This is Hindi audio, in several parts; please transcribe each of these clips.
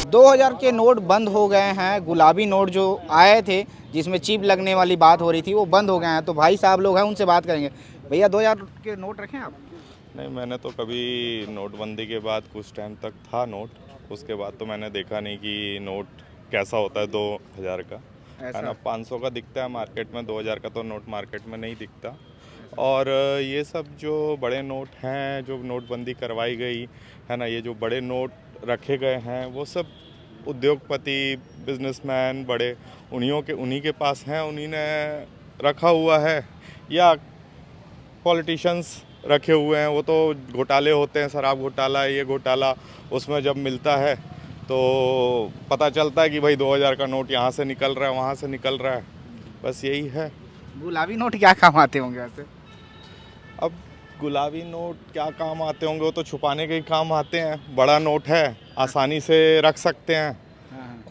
2000 के नोट बंद हो गए हैं। गुलाबी नोट जो आए थे जिसमें चिप लगने वाली बात हो रही थी वो बंद हो गए हैं। तो भाई साहब लोग हैं उनसे बात करेंगे। भैया 2000 के नोट रखें आप? नहीं, मैंने तो कभी नोटबंदी के बाद कुछ टाइम तक था नोट, उसके बाद तो मैंने देखा नहीं कि नोट कैसा होता है 2000 का, है ना। 500 का दिखता है मार्केट में, 2000 का तो नोट मार्केट में नहीं दिखता। और ये सब जो बड़े नोट हैं, जो नोटबंदी करवाई गई है ना, ये जो बड़े नोट रखे गए हैं वो सब उद्योगपति, बिजनेसमैन बड़े, उन्हीं के पास हैं, उन्हीं ने रखा हुआ है, या पॉलिटिशियंस रखे हुए हैं। वो तो घोटाले होते हैं, शराब घोटाला, ये घोटाला, उसमें जब मिलता है तो पता चलता है कि भाई 2000 का नोट यहाँ से निकल रहा है, वहाँ से निकल रहा है, बस यही है। गुलाबी नोट क्या काम आते होंगे वैसे? अब गुलाबी नोट क्या काम आते होंगे, वो तो छुपाने के ही काम आते हैं। बड़ा नोट है, आसानी से रख सकते हैं,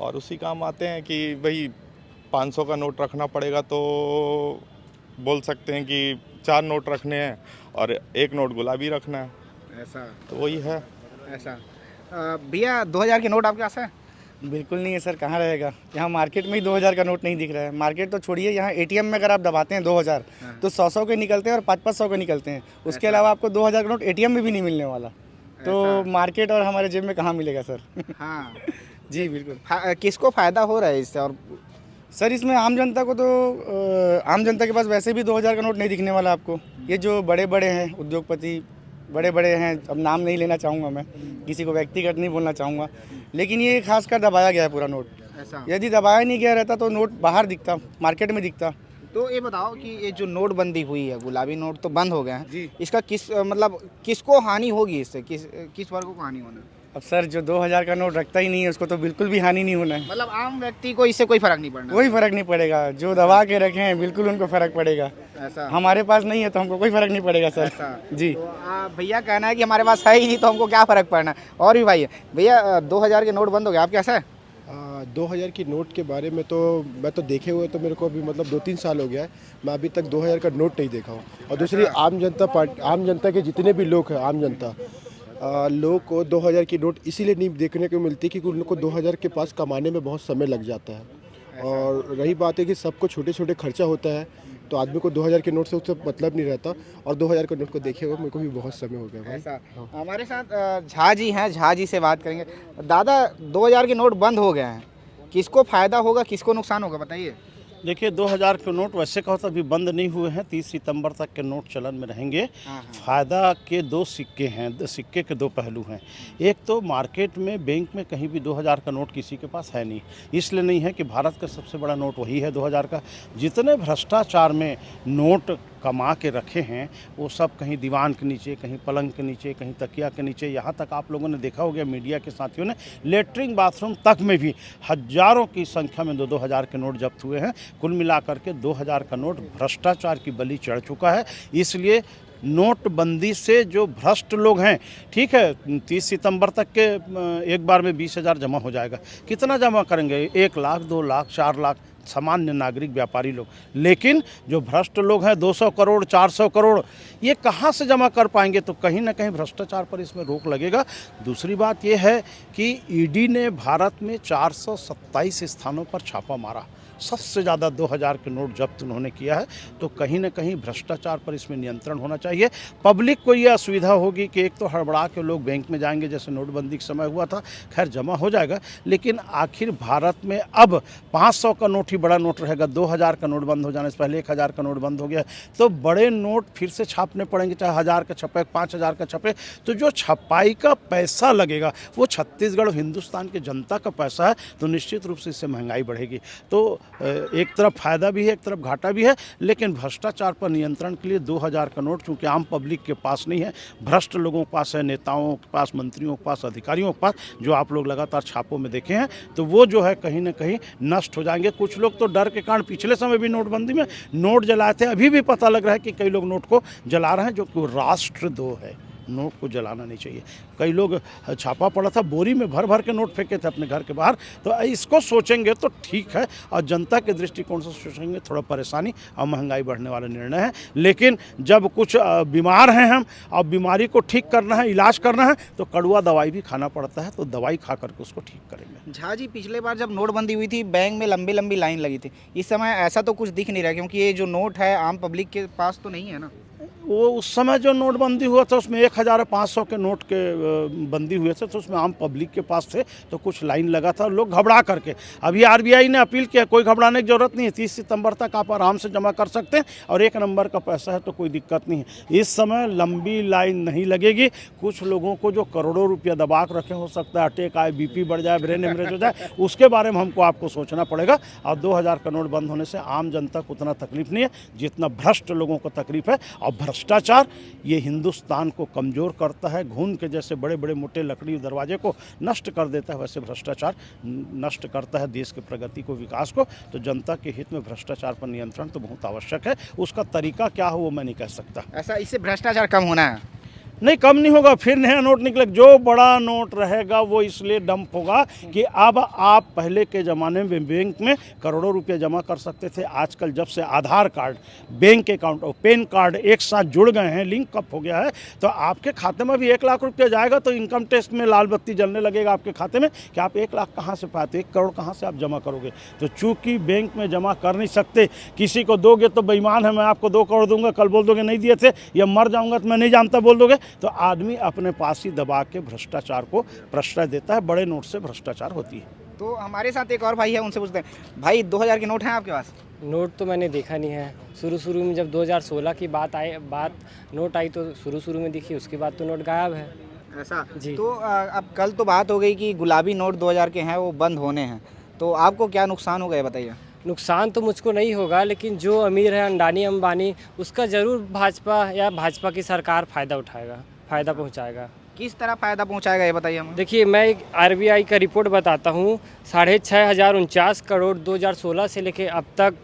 और उसी काम आते हैं कि भाई 500 का नोट रखना पड़ेगा तो बोल सकते हैं कि 4 नोट रखने हैं और 1 नोट गुलाबी रखना है, ऐसा? तो वही है। ऐसा भैया 2000 के नोट आपके पास है? बिल्कुल नहीं है सर, कहाँ रहेगा। यहाँ मार्केट में ही 2000 का नोट नहीं दिख रहा है। मार्केट तो छोड़िए, यहाँ एटीएम में अगर आप दबाते हैं 2000 तो 100 के निकलते हैं और 500 के निकलते हैं। उसके अलावा आपको 2000 का नोट एटीएम में भी नहीं मिलने वाला। तो मार्केट और हमारे जेब में कहाँ मिलेगा सर? हाँ जी बिल्कुल। किसको फ़ायदा हो रहा है इससे? और सर इसमें आम जनता को तो आम जनता के पास वैसे भी 2000 का नोट नहीं दिखने वाला आपको। ये जो बड़े बड़े हैं उद्योगपति, बड़े बड़े हैं, अब नाम नहीं लेना चाहूँगा मैं, किसी को व्यक्तिगत नहीं बोलना चाहूँगा, लेकिन ये खासकर दबाया गया है पूरा नोट। ऐसा? यदि दबाया नहीं गया रहता तो नोट बाहर दिखता, मार्केट में दिखता। तो ये बताओ कि ये जो नोटबंदी हुई है, गुलाबी नोट तो बंद हो गए हैं जी। इसका मतलब किसको हानि होगी इससे? किस वर्ग को हानि होना है? अब सर जो 2000 का नोट रखता ही नहीं है उसको तो बिल्कुल भी हानि नहीं होना है। मतलब आम व्यक्ति को इससे कोई फर्क नहीं पड़ना? कोई फर्क नहीं पड़ेगा। जो दबा के रखे हैं बिल्कुल उनको फर्क पड़ेगा। ऐसा? हमारे पास नहीं है तो हमको कोई फर्क नहीं पड़ेगा सर। ऐसा? जी। तो भैया कहना है कि हमारे पास है ही नहीं तो हमको क्या फ़र्क पड़ना है। और भी भाई है। भैया 2000 के नोट बंद हो गए, आप कैसा है? 2000 की नोट के बारे में तो मैं तो देखे हुए तो मेरे को अभी मतलब 2-3 साल हो गया है। मैं अभी तक 2000 का नोट नहीं देखा हूँ। और दूसरी आम जनता के जितने भी लोग हैं, आम जनता लोगों को 2000 की नोट इसीलिए नहीं देखने को मिलती क्योंकि उनको 2000 के पास कमाने में बहुत समय लग जाता है। और रही बात है कि सबको छोटे छोटे खर्चा होता है, तो आदमी को 2000 के नोट से उससे मतलब नहीं रहता। और 2000 के नोट को देखे हुए मेरे को भी बहुत समय हो गया भाई। ऐसा? हमारे साथ झा जी हैं, झा जी से बात करेंगे। दादा 2000 के नोट बंद हो गए हैं, किसको फ़ायदा होगा किसको नुकसान होगा बताइए? देखिए 2000 के नोट वैसे कहो तो अभी बंद नहीं हुए हैं, 30 सितंबर तक के नोट चलन में रहेंगे। फ़ायदा के 2 सिक्के हैं, सिक्के के 2 पहलू हैं। एक तो मार्केट में, बैंक में कहीं भी 2000 का नोट किसी के पास है नहीं। इसलिए नहीं है कि भारत का सबसे बड़ा नोट वही है 2000 का। जितने भ्रष्टाचार में नोट कमा के रखे हैं वो सब कहीं दीवान के नीचे, कहीं पलंग के नीचे, कहीं तकिया के नीचे, यहाँ तक आप लोगों ने देखा होगा मीडिया के साथियों ने, लेटरिन बाथरूम तक में भी हजारों की संख्या में 2-2 हज़ार के नोट जब्त हुए हैं। कुल मिलाकर के 2000 का नोट भ्रष्टाचार की बलि चढ़ चुका है। इसलिए नोटबंदी से जो भ्रष्ट लोग हैं, ठीक है 30 सितंबर तक के एक बार में 20,000 जमा हो जाएगा। कितना जमा करेंगे? 1 लाख, 2 लाख, 4 लाख सामान्य नागरिक, व्यापारी लोग। लेकिन जो भ्रष्ट लोग हैं 200 करोड़, 400 करोड़, ये कहाँ से जमा कर पाएंगे? तो कहीं ना कहीं भ्रष्टाचार पर इसमें रोक लगेगा। दूसरी बात ये है कि ईडी ने भारत में 427 स्थानों पर छापा मारा, सबसे ज़्यादा 2000 के नोट जब्त उन्होंने किया है। तो कहीं ना कहीं भ्रष्टाचार पर इसमें नियंत्रण होना चाहिए। पब्लिक को ये असुविधा होगी कि एक तो हड़बड़ा के लोग बैंक में जाएंगे, जैसे नोटबंदी के समय हुआ था, खैर जमा हो जाएगा, लेकिन आखिर भारत में अब 500 का नोट ही बड़ा नोट रहेगा। 2000 का नोट बंद हो जाने से पहले 1000 का नोट बंद हो गया, तो बड़े नोट फिर से छापने पड़ेंगे, चाहे 1000 का छपे, 5000 का छपे। तो जो छपाई का पैसा लगेगा वो छत्तीसगढ़ हिंदुस्तान की जनता का पैसा है, तो निश्चित रूप से इससे महंगाई बढ़ेगी। तो एक तरफ फ़ायदा भी है, एक तरफ घाटा भी है। लेकिन भ्रष्टाचार पर नियंत्रण के लिए 2000 का नोट चूँकि आम पब्लिक के पास नहीं है, भ्रष्ट लोगों के पास है, नेताओं के पास, मंत्रियों के पास, अधिकारियों के पास, जो आप लोग लगातार छापों में देखे हैं, तो वो जो है कहीं ना कहीं नष्ट हो जाएंगे। कुछ लोग तो डर के कारण पिछले समय भी नोटबंदी में नोट जलाए थे। अभी भी पता लग रहा है कि कई लोग नोट को जला रहे हैं, जो कि राष्ट्रद्रोह है। नोट को जलाना नहीं चाहिए। कई लोग छापा पड़ा था, बोरी में भर भर के नोट फेंके थे अपने घर के बाहर। तो इसको सोचेंगे तो ठीक है, और जनता के दृष्टिकोण से सोचेंगे थोड़ा परेशानी और महंगाई बढ़ने वाला निर्णय है। लेकिन जब कुछ बीमार हैं हम और बीमारी को ठीक करना है, इलाज करना है, तो कड़वा दवाई भी खाना पड़ता है, तो दवाई खा करके उसको ठीक करेंगे। झा जी, पिछले बार जब नोटबंदी हुई थी बैंक में लंबी लंबी लाइन लगी थी, इस समय ऐसा तो कुछ दिख नहीं रहा, क्योंकि ये जो नोट है आम पब्लिक के पास तो नहीं है ना। वो उस समय जो नोटबंदी हुआ था उसमें 1500 के नोट के बंदी हुए थे, तो उसमें आम पब्लिक के पास थे, तो कुछ लाइन लगा था, लोग घबरा करके। अभी आरबीआई ने अपील किया, कोई घबराने की ज़रूरत नहीं है, 30 सितंबर तक आप आराम से जमा कर सकते हैं, और 1 नंबर का पैसा है तो कोई दिक्कत नहीं है। इस समय लंबी लाइन नहीं लगेगी। कुछ लोगों को जो करोड़ों रुपया दबा के रखे, हो सकता है अटैक आए, बीपी बढ़ जाए, ब्रेन हेमरेज हो जाए, उसके बारे में हमको आपको सोचना पड़ेगा। और 2000 का नोट बंद होने से आम जनता को उतना तकलीफ नहीं है जितना भ्रष्ट लोगों को तकलीफ है। और भ्रष्टाचार ये हिंदुस्तान को कमज़ोर करता है, घून के जैसे बड़े बड़े मोटे लकड़ी दरवाजे को नष्ट कर देता है, वैसे भ्रष्टाचार नष्ट करता है देश के प्रगति को, विकास को। तो जनता के हित में भ्रष्टाचार पर नियंत्रण तो बहुत आवश्यक है। उसका तरीका क्या हो वो मैं नहीं कह सकता। ऐसा इससे भ्रष्टाचार कम होना है? नहीं, कम नहीं होगा, फिर नया नोट निकले। जो बड़ा नोट रहेगा वो इसलिए डंप होगा कि अब आप पहले के ज़माने में बैंक में करोड़ों रुपए जमा कर सकते थे। आजकल जब से आधार कार्ड, बैंक अकाउंट और पैन कार्ड एक साथ जुड़ गए हैं, लिंक अप हो गया है, तो आपके खाते में भी 1 लाख रुपया जाएगा तो इनकम टैक्स में लाल बत्ती जलने लगेगा आपके खाते में कि आप 1 लाख कहाँ से पाते, 1 करोड़ कहाँ से आप जमा करोगे। तो चूँकि बैंक में जमा कर नहीं सकते, किसी को दोगे तो बेईमान है, मैं आपको 2 करोड़ दूंगा, कल बोल दोगे नहीं दिए थे, या मर जाऊँगा तो मैं नहीं जानता बोल दोगे, तो आदमी अपने पास ही दबा के भ्रष्टाचार को प्रश्रय देता है। बड़े नोट से भ्रष्टाचार होती है। तो हमारे साथ एक और भाई है, उनसे पूछते हैं। भाई, 2000 के नोट हैं आपके पास? नोट तो मैंने देखा नहीं है। शुरू में जब 2016 की बात नोट आई तो शुरू में दिखी, उसके बाद तो नोट गायब है। ऐसा जी। तो अब कल तो बात हो गई कि गुलाबी नोट 2000 के हैं वो बंद होने हैं, तो आपको क्या नुकसान होगा ये बताइए। नुकसान तो मुझको नहीं होगा, लेकिन जो अमीर है अंडानी अंबानी, उसका ज़रूर भाजपा की सरकार फ़ायदा पहुंचाएगा। किस तरह फ़ायदा पहुंचाएगा ये बताइए हमें। देखिए, मैं एक आरबीआई का रिपोर्ट बताता हूँ। 6,549 करोड़ 2016 से लेके अब तक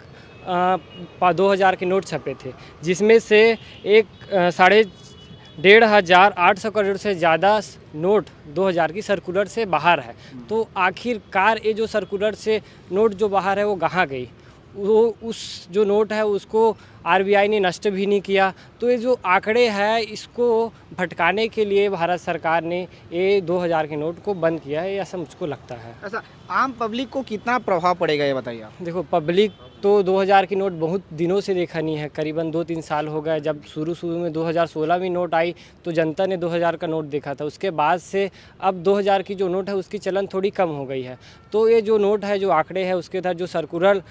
2000 के नोट छपे थे, जिसमें से 1,500 करोड़ से ज़्यादा नोट 2000 की सर्कुलर से बाहर है। तो आखिरकार ये जो सर्कुलर से नोट जो बाहर है वो कहाँ गई? वो उस जो नोट है उसको आरबीआई ने नष्ट भी नहीं किया। तो ये जो आंकड़े हैं इसको भटकाने के लिए भारत सरकार ने ये 2000 के नोट को बंद किया है, ऐसा मुझको लगता है। ऐसा आम पब्लिक को कितना प्रभाव पड़ेगा ये बताइए आप। देखो, पब्लिक तो 2000 की नोट बहुत दिनों से देखा नहीं है, करीबन 2-3 साल हो गए। जब शुरू में 2016 में नोट आई तो जनता ने 2000 का नोट देखा था। उसके बाद से अब 2000 की जो नोट है उसकी चलन थोड़ी कम हो गई है। तो ये जो नोट है, जो आंकड़े हैं, उसके तहत जो सर्कुलर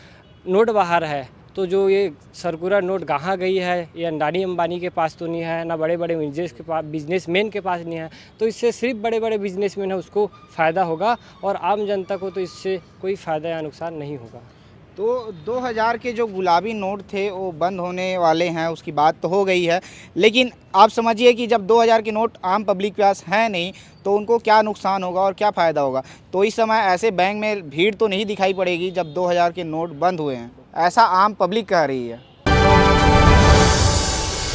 नोट बाहर है, तो जो ये सर्कुलर नोट कहाँ गई है, ये अंडानी अंबानी के पास तो नहीं है, ना बड़े बड़े बिजनेसमैन के पास नहीं है। तो इससे सिर्फ बड़े बड़े बिजनेसमैन है उसको फ़ायदा होगा, और आम जनता को तो इससे कोई फ़ायदा या नुकसान नहीं होगा। तो 2000 के जो गुलाबी नोट थे वो बंद होने वाले हैं, उसकी बात तो हो गई है, लेकिन आप समझिए कि जब 2000 के नोट आम पब्लिक के पास हैं नहीं तो उनको क्या नुकसान होगा और क्या फ़ायदा होगा। तो इस समय ऐसे बैंक में भीड़ तो नहीं दिखाई पड़ेगी जब 2000 के नोट बंद हुए हैं, ऐसा आम पब्लिक कह रही है।